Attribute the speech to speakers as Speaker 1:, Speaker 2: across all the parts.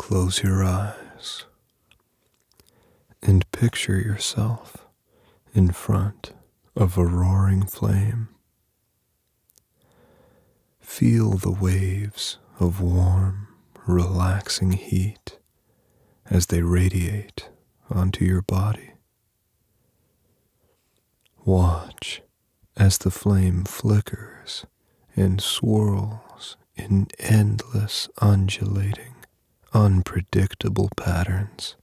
Speaker 1: close your eyes and picture yourself in front of a roaring flame. Feel the waves of warm, relaxing heat as they radiate onto your body. Watch as the flame flickers and swirls in endless, undulating, unpredictable patterns.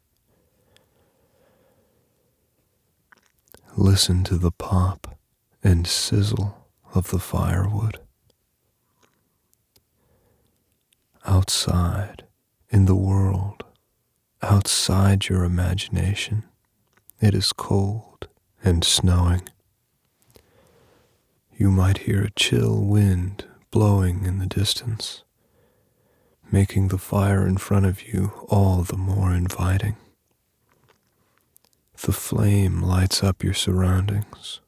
Speaker 1: Listen to the pop and sizzle of the firewood. Outside, in the world, outside your imagination, it is cold and snowing. You might hear a chill wind blowing in the distance, making the fire in front of you all the more inviting. The flame lights up your surroundings,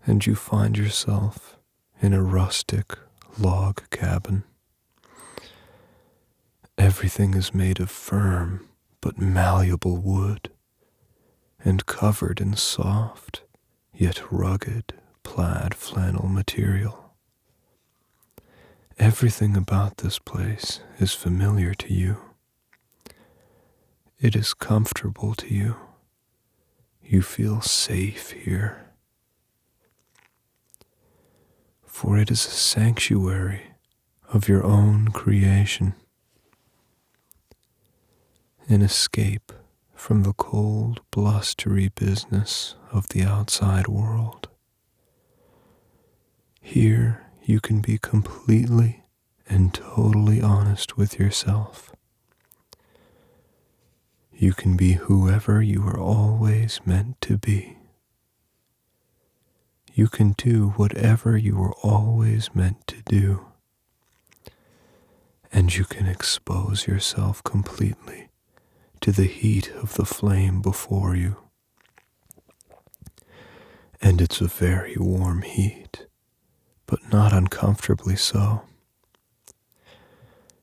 Speaker 1: and you find yourself in a rustic log cabin. Everything is made of firm but malleable wood, and covered in soft yet rugged plaid flannel material. Everything about this place is familiar to you. It is comfortable to you. You feel safe here. For it is a sanctuary of your own creation. An escape from the cold, blustery business of the outside world. Here you can be completely and totally honest with yourself. You can be whoever you were always meant to be. You can do whatever you were always meant to do. And you can expose yourself completely to the heat of the flame before you. And it's a very warm heat, but not uncomfortably so.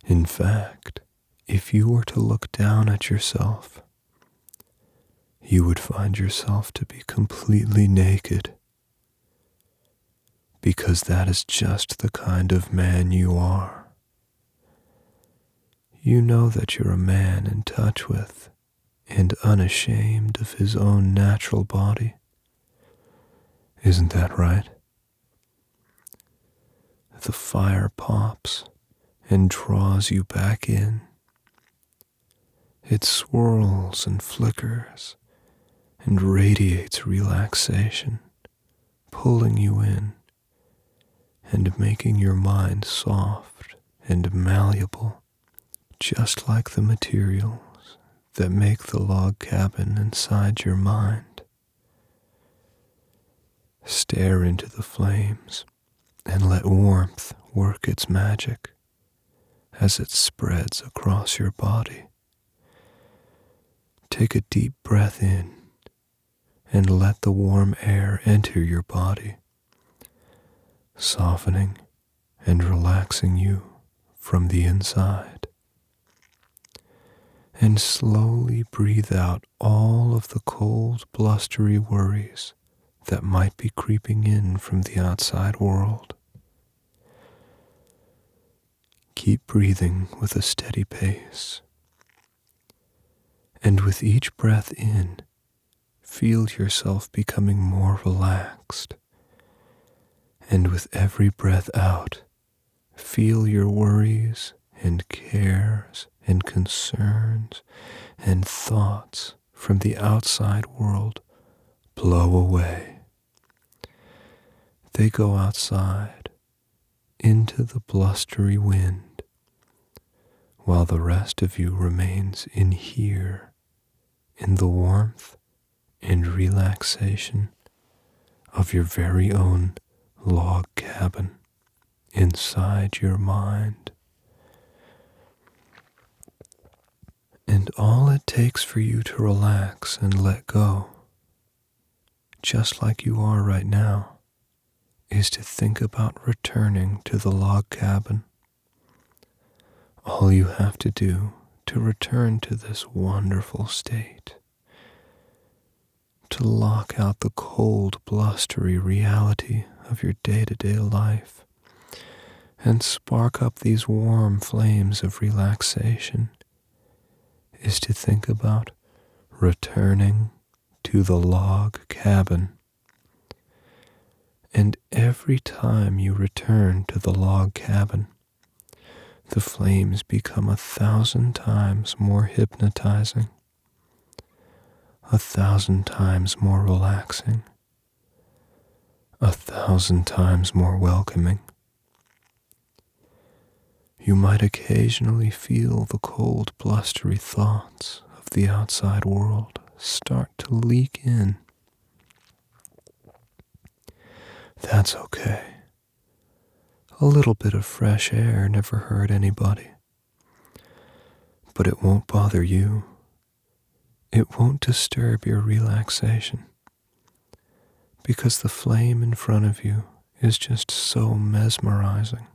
Speaker 1: In fact, if you were to look down at yourself, you would find yourself to be completely naked, because that is just the kind of man you are. You know that you're a man in touch with and unashamed of his own natural body. Isn't that right? The fire pops and draws you back in. It swirls and flickers and radiates relaxation, pulling you in and making your mind soft and malleable, just like the materials that make the log cabin inside your mind. Stare into the flames and let warmth work its magic as it spreads across your body. Take a deep breath in and let the warm air enter your body, softening and relaxing you from the inside. And slowly breathe out all of the cold, blustery worries that might be creeping in from the outside world. Keep breathing with a steady pace. And with each breath in, feel yourself becoming more relaxed. And with every breath out, feel your worries and cares and concerns and thoughts from the outside world blow away. They go outside into the blustery wind, while the rest of you remains in here, in the warmth and relaxation of your very own log cabin inside your mind. And all it takes for you to relax and let go, just like you are right now, is to think about returning to the log cabin. All you have to do to to return to this wonderful state, to lock out the cold, blustery reality of your day-to-day life and spark up these warm flames of relaxation, is to think about returning to the log cabin. And every time you return to the log cabin, the flames become 1,000 times more hypnotizing, 1,000 times more relaxing, 1,000 times more welcoming. You might occasionally feel the cold, blustery thoughts of the outside world start to leak in. That's okay. A little bit of fresh air never hurt anybody. But it won't bother you. It won't disturb your relaxation, because the flame in front of you is just so mesmerizing.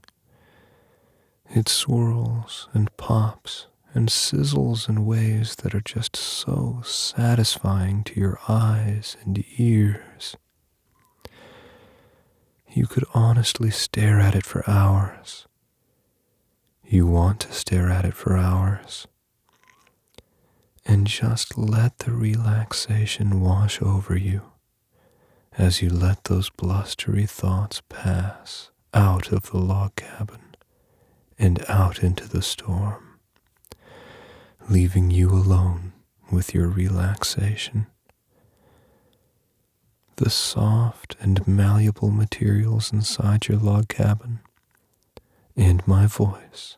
Speaker 1: It swirls and pops and sizzles in ways that are just so satisfying to your eyes and ears. You could honestly stare at it for hours. You want to stare at it for hours. And just let the relaxation wash over you as you let those blustery thoughts pass out of the log cabin and out into the storm, leaving you alone with your relaxation. The soft and malleable materials inside your log cabin, and my voice,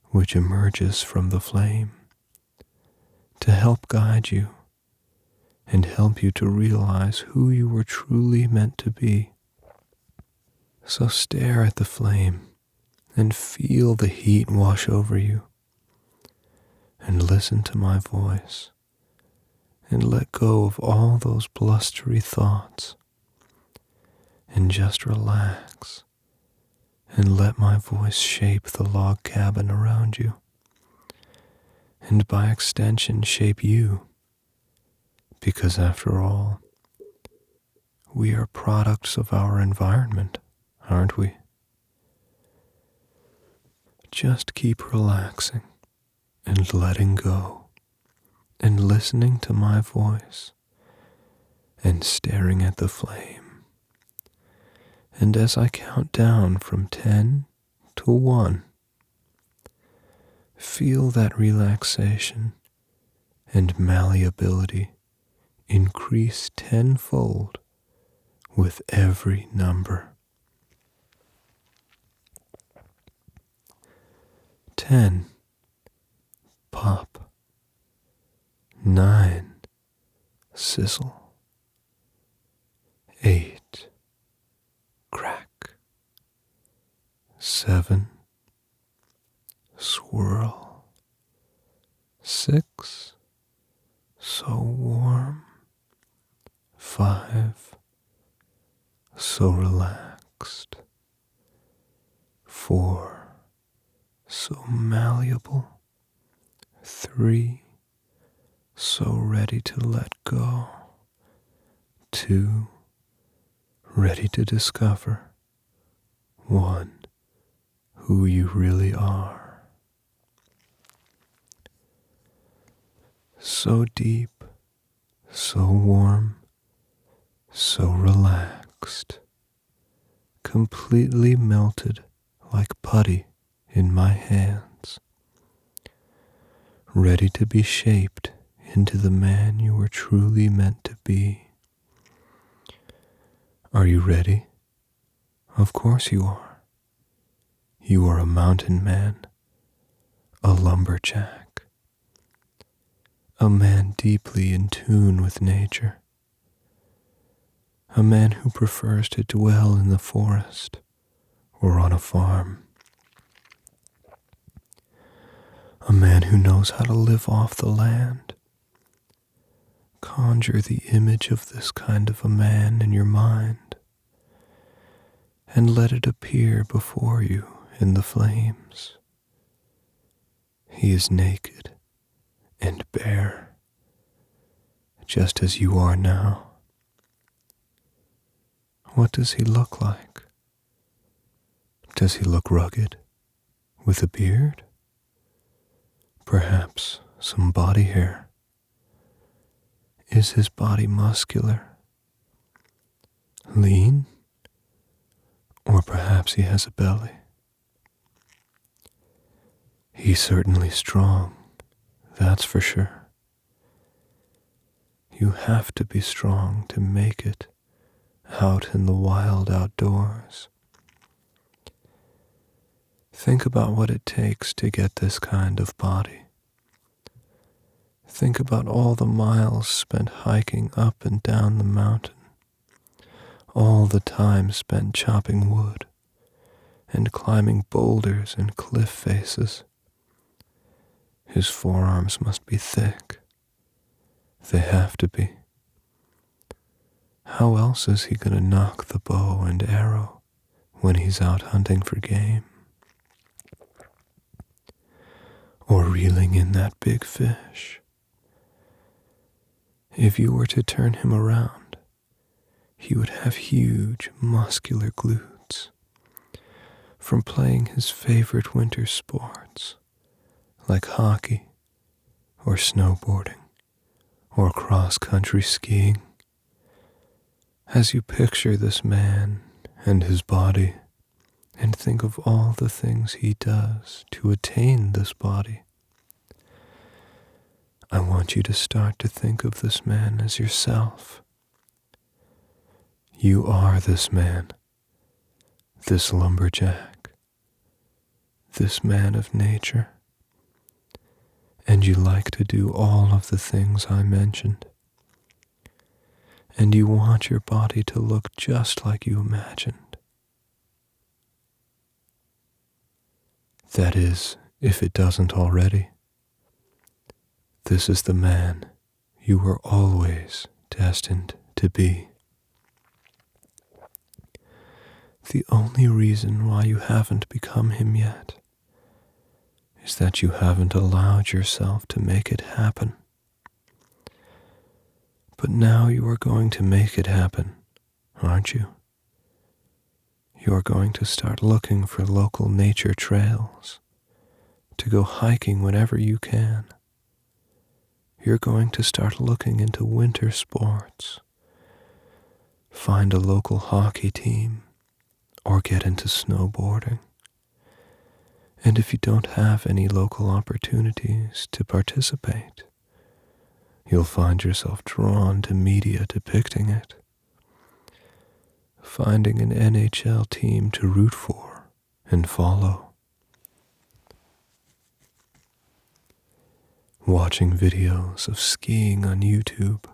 Speaker 1: which emerges from the flame, to help guide you and help you to realize who you were truly meant to be. So stare at the flame and feel the heat wash over you, and listen to my voice, and let go of all those blustery thoughts, and just relax, and let my voice shape the log cabin around you, and by extension shape you, because after all, we are products of our environment, aren't we? Just keep relaxing and letting go, and listening to my voice, and staring at the flame. And as I count down from 10 to 1, feel that relaxation and malleability increase tenfold with every number. 10. Pop. 9. Sizzle. 8. Crack. 7. Swirl. 6. So warm. 5. So relaxed. 4. So malleable. 3. So ready to let go. 2. Ready to discover. 1. Who you really are. So deep, so warm, so relaxed, completely melted like putty in my hands, ready to be shaped into the man you were truly meant to be. Are you ready? Of course you are. You are a mountain man, a lumberjack, a man deeply in tune with nature, a man who prefers to dwell in the forest or on a farm, a man who knows how to live off the land. Conjure the image of this kind of a man in your mind, and let it appear before you in the flames. He is naked and bare, just as you are now. What does he look like? Does he look rugged, with a beard? Perhaps some body hair? Is his body muscular? Lean? Or perhaps he has a belly? He's certainly strong, that's for sure. You have to be strong to make it out in the wild outdoors. Think about what it takes to get this kind of body. Think about all the miles spent hiking up and down the mountain, all the time spent chopping wood and climbing boulders and cliff faces. His forearms must be thick. They have to be. How else is he going to knock the bow and arrow when he's out hunting for game? Or reeling in that big fish? If you were to turn him around, he would have huge muscular glutes from playing his favorite winter sports, like hockey, or snowboarding, or cross-country skiing. As you picture this man and his body, and think of all the things he does to attain this body, I want you to start to think of this man as yourself. You are this man, this lumberjack, this man of nature. And you like to do all of the things I mentioned. And you want your body to look just like you imagined. That is, if it doesn't already. This is the man you were always destined to be. The only reason why you haven't become him yet is that you haven't allowed yourself to make it happen. But now you are going to make it happen, aren't you? You are going to start looking for local nature trails, to go hiking whenever you can. You're going to start looking into winter sports, find a local hockey team, or get into snowboarding. And if you don't have any local opportunities to participate, you'll find yourself drawn to media depicting it, finding an NHL team to root for and follow, watching videos of skiing on YouTube.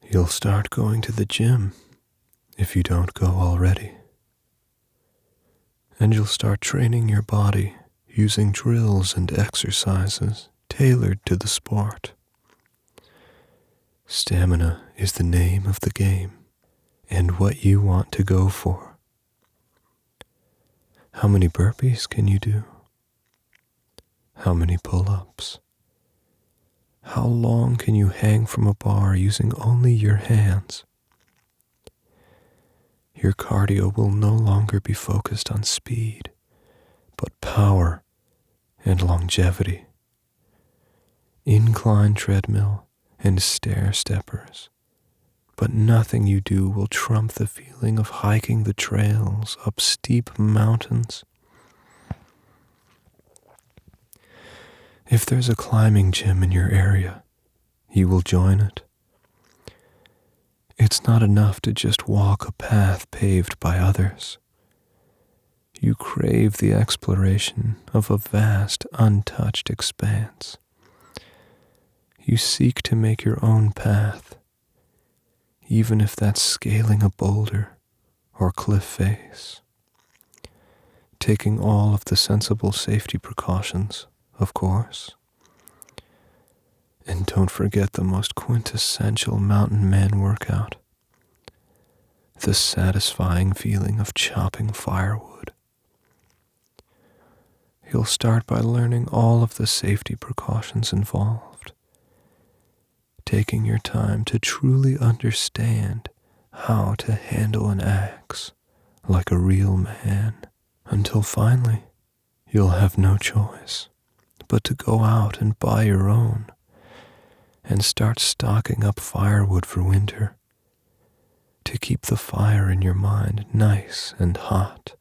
Speaker 1: You'll start going to the gym if you don't go already. And you'll start training your body using drills and exercises tailored to the sport. Stamina is the name of the game and what you want to go for. How many burpees can you do? How many pull-ups? How long can you hang from a bar using only your hands? Your cardio will no longer be focused on speed, but power and longevity. Incline treadmill and stair steppers, but nothing you do will trump the feeling of hiking the trails up steep mountains. If there's a climbing gym in your area, you will join it. It's not enough to just walk a path paved by others. You crave the exploration of a vast, untouched expanse. You seek to make your own path, even if that's scaling a boulder or cliff face, taking all of the sensible safety precautions, of course. And don't forget the most quintessential mountain man workout, the satisfying feeling of chopping firewood you'll start by learning all of the safety precautions involved, taking your time to truly understand how to handle an axe like a real man, until finally you'll have no choice but to go out and buy your own and start stocking up firewood for winter to keep the fire in your mind nice and hot.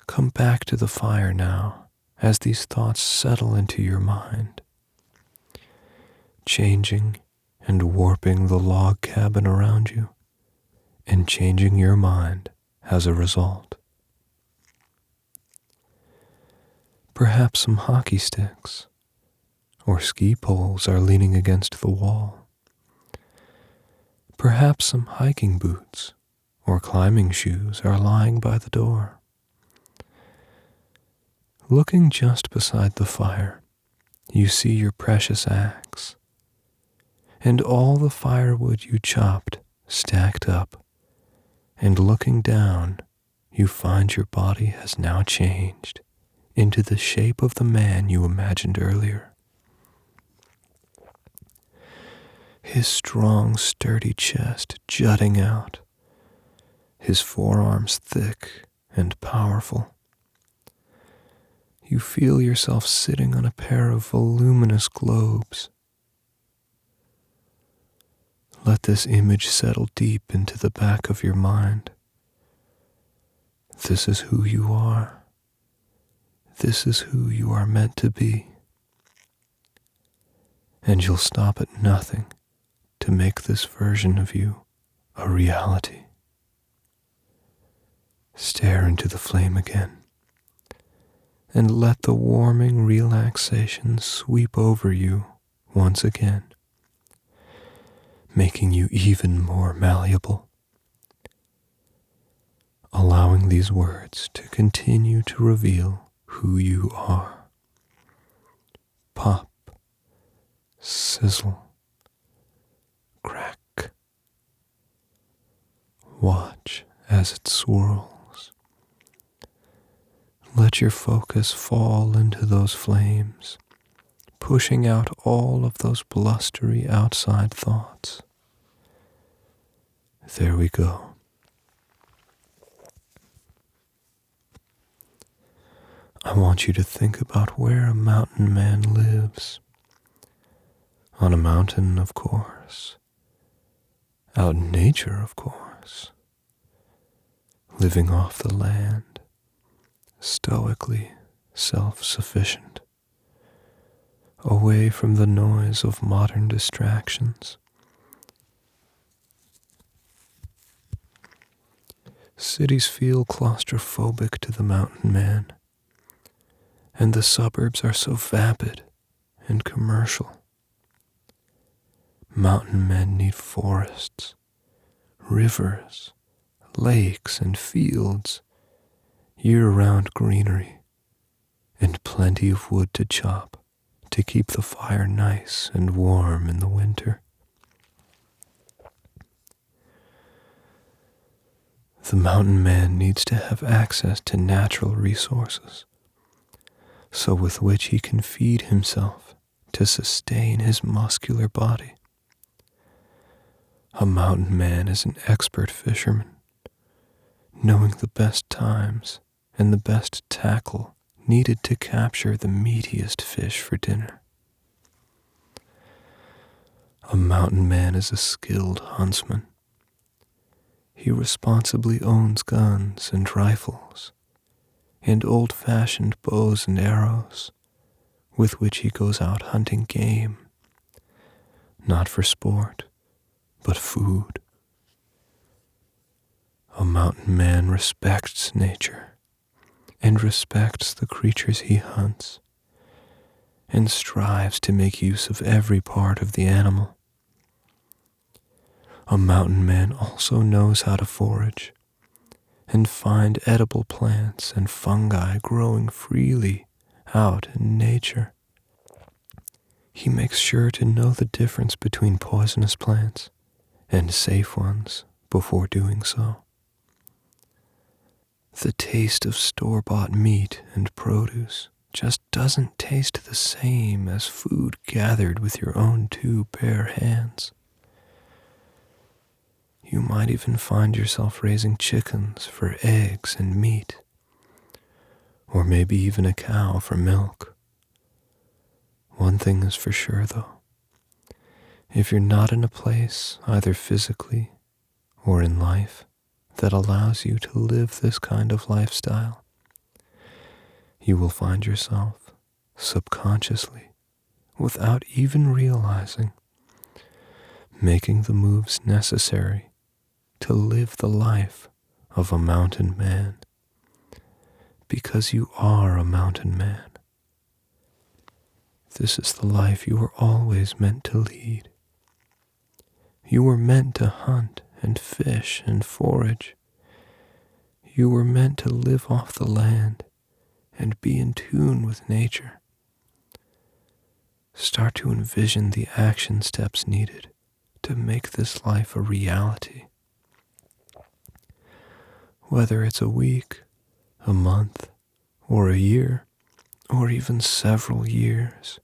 Speaker 1: Come back to the fire now as these thoughts settle into your mind, changing and warping the log cabin around you, and changing your mind as a result. Perhaps some hockey sticks or ski poles are leaning against the wall. Perhaps some hiking boots or climbing shoes are lying by the door. Looking just beside the fire, you see your precious axe and all the firewood you chopped stacked up, and looking down, you find your body has now changed into the shape of the man you imagined earlier. His strong, sturdy chest jutting out, his forearms thick and powerful. You feel yourself sitting on a pair of voluminous globes. Let this image settle deep into the back of your mind. This is who you are. This is who you are meant to be. And you'll stop at nothing to make this version of you a reality. Stare into the flame again, and let the warming relaxation sweep over you once again, making you even more malleable, allowing these words to continue to reveal who you are. Pop, sizzle, crack. Watch as it swirls. Let your focus fall into those flames, pushing out all of those blustery outside thoughts. There we go. I want you to think about where a mountain man lives. On a mountain, of course. Out in nature, of course. Living off the land. Stoically self-sufficient. Away from the noise of modern distractions. Cities feel claustrophobic to the mountain man, and the suburbs are so vapid and commercial. Mountain men need forests, rivers, lakes, and fields, year-round greenery, and plenty of wood to chop to keep the fire nice and warm in the winter. The mountain man needs to have access to natural resources, so with which he can feed himself to sustain his muscular body. A mountain man is an expert fisherman, knowing the best times and the best tackle needed to capture the meatiest fish for dinner. A mountain man is a skilled huntsman. He responsibly owns guns and rifles, and old-fashioned bows and arrows, with which he goes out hunting game, not for sport, but food. A mountain man respects nature, and respects the creatures he hunts, and strives to make use of every part of the animal. A mountain man also knows how to forage, and find edible plants and fungi growing freely out in nature. He makes sure to know the difference between poisonous plants and safe ones before doing so. The taste of store-bought meat and produce just doesn't taste the same as food gathered with your own two bare hands. You might even find yourself raising chickens for eggs and meat, or maybe even a cow for milk. One thing is for sure, though. If you're not in a place, either physically or in life, that allows you to live this kind of lifestyle, you will find yourself subconsciously, without even realizing, making the moves necessary to live the life of a mountain man, because you are a mountain man. This is the life you were always meant to lead. You were meant to hunt and fish and forage. You were meant to live off the land and be in tune with nature. Start to envision the action steps needed to make this life a reality. Whether it's a week, a month, or a year, or even several years,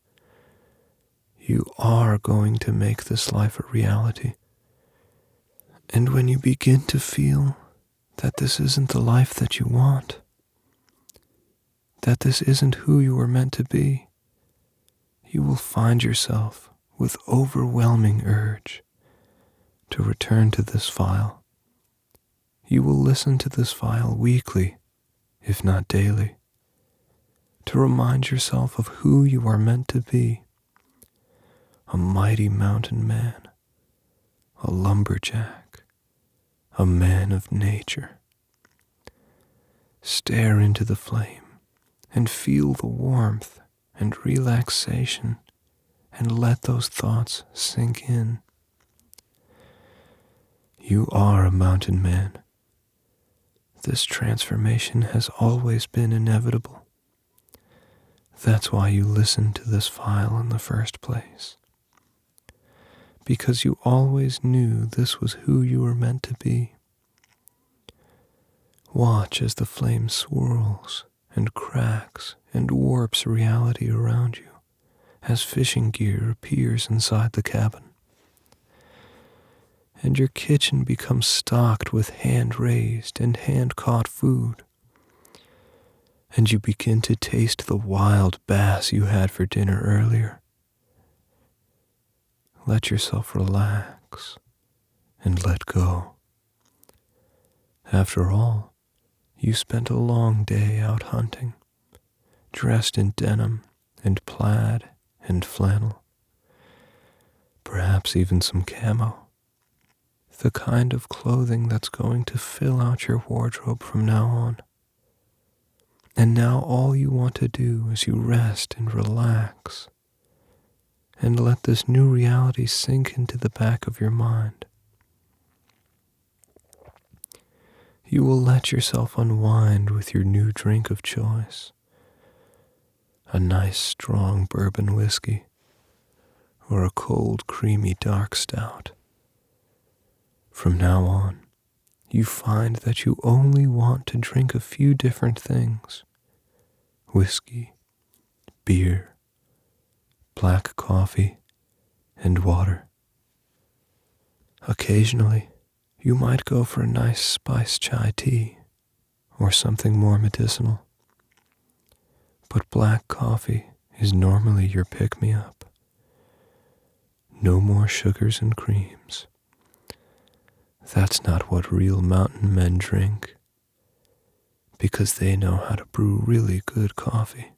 Speaker 1: you are going to make this life a reality. And when you begin to feel that this isn't the life that you want, that this isn't who you were meant to be, you will find yourself with overwhelming urge to return to this file. You will listen to this file weekly, if not daily, to remind yourself of who you are meant to be: a mighty mountain man, a lumberjack, a man of nature. Stare into the flame and feel the warmth and relaxation, and let those thoughts sink in. You are a mountain man. This transformation has always been inevitable. That's why you listened to this file in the first place. Because you always knew this was who you were meant to be. Watch as the flame swirls and cracks and warps reality around you as fishing gear appears inside the cabin. And your kitchen becomes stocked with hand-raised and hand-caught food. And you begin to taste the wild bass you had for dinner earlier. Let yourself relax and let go. After all, you spent a long day out hunting, dressed in denim and plaid and flannel, perhaps even some camo, the kind of clothing that's going to fill out your wardrobe from now on. And now all you want to do is you rest and relax and let this new reality sink into the back of your mind. You will let yourself unwind with your new drink of choice, a nice strong bourbon whiskey, or a cold creamy dark stout. From now on, you find that you only want to drink a few different things: whiskey, beer, black coffee, and water. Occasionally, you might go for a nice spiced chai tea or something more medicinal. But black coffee is normally your pick-me-up. No more sugars and creams. That's not what real mountain men drink, because they know how to brew really good coffee.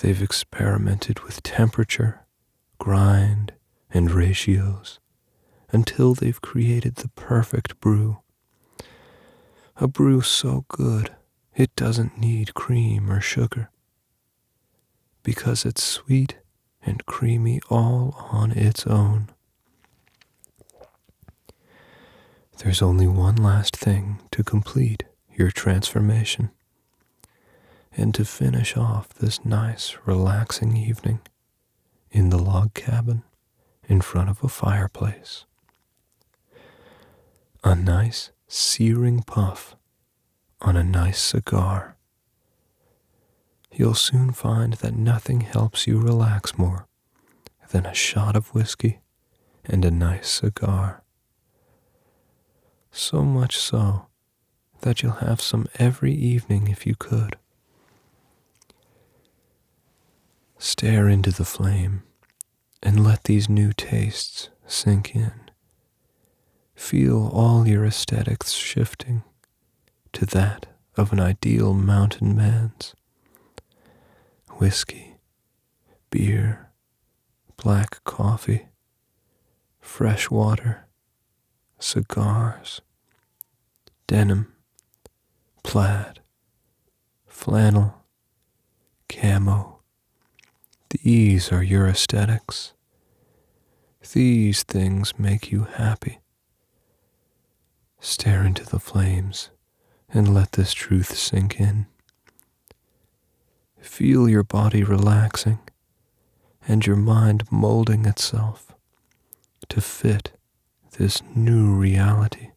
Speaker 1: They've experimented with temperature, grind, and ratios until they've created the perfect brew. A brew so good it doesn't need cream or sugar, because it's sweet and creamy all on its own. There's only one last thing to complete your transformation, and to finish off this nice, relaxing evening in the log cabin in front of a fireplace. A nice, searing puff on a nice cigar. You'll soon find that nothing helps you relax more than a shot of whiskey and a nice cigar. So much so that you'll have some every evening if you could. Stare into the flame and let these new tastes sink in. Feel all your aesthetics shifting to that of an ideal mountain man's. Whiskey, beer, black coffee, fresh water, cigars, denim, plaid, flannel, camo. These are your aesthetics. These things make you happy. Stare into the flames and let this truth sink in. Feel your body relaxing and your mind molding itself to fit this new reality.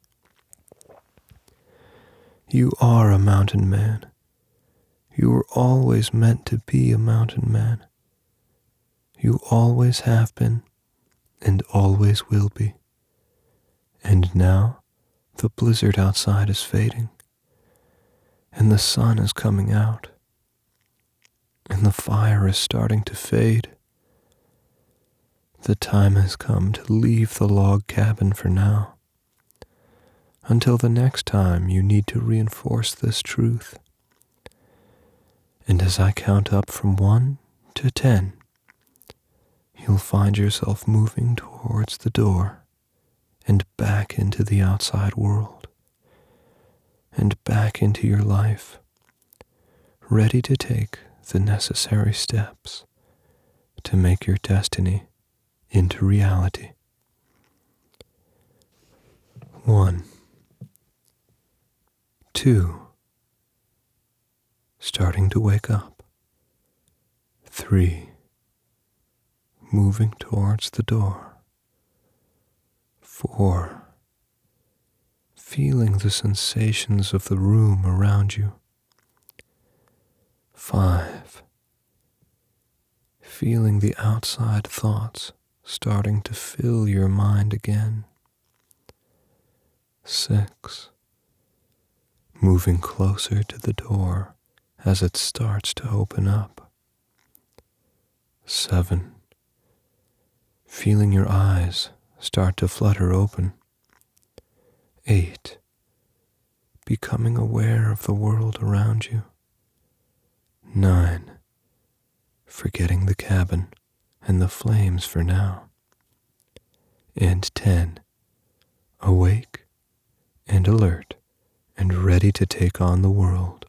Speaker 1: You are a mountain man. You were always meant to be a mountain man. You always have been and always will be. And now the blizzard outside is fading, and the sun is coming out, and the fire is starting to fade. The time has come to leave the log cabin for now, until the next time you need to reinforce this truth. And as I count up from 1 to 10, you'll find yourself moving towards the door and back into the outside world and back into your life, ready to take the necessary steps to make your destiny into reality. 1, 2, starting to wake up. 3, moving towards the door. 4, feeling the sensations of the room around you. 5, feeling the outside thoughts starting to fill your mind again. 6, moving closer to the door as it starts to open up. 7, feeling your eyes start to flutter open. 8, becoming aware of the world around you. 9, forgetting the cabin and the flames for now. And 10, awake and alert and ready to take on the world.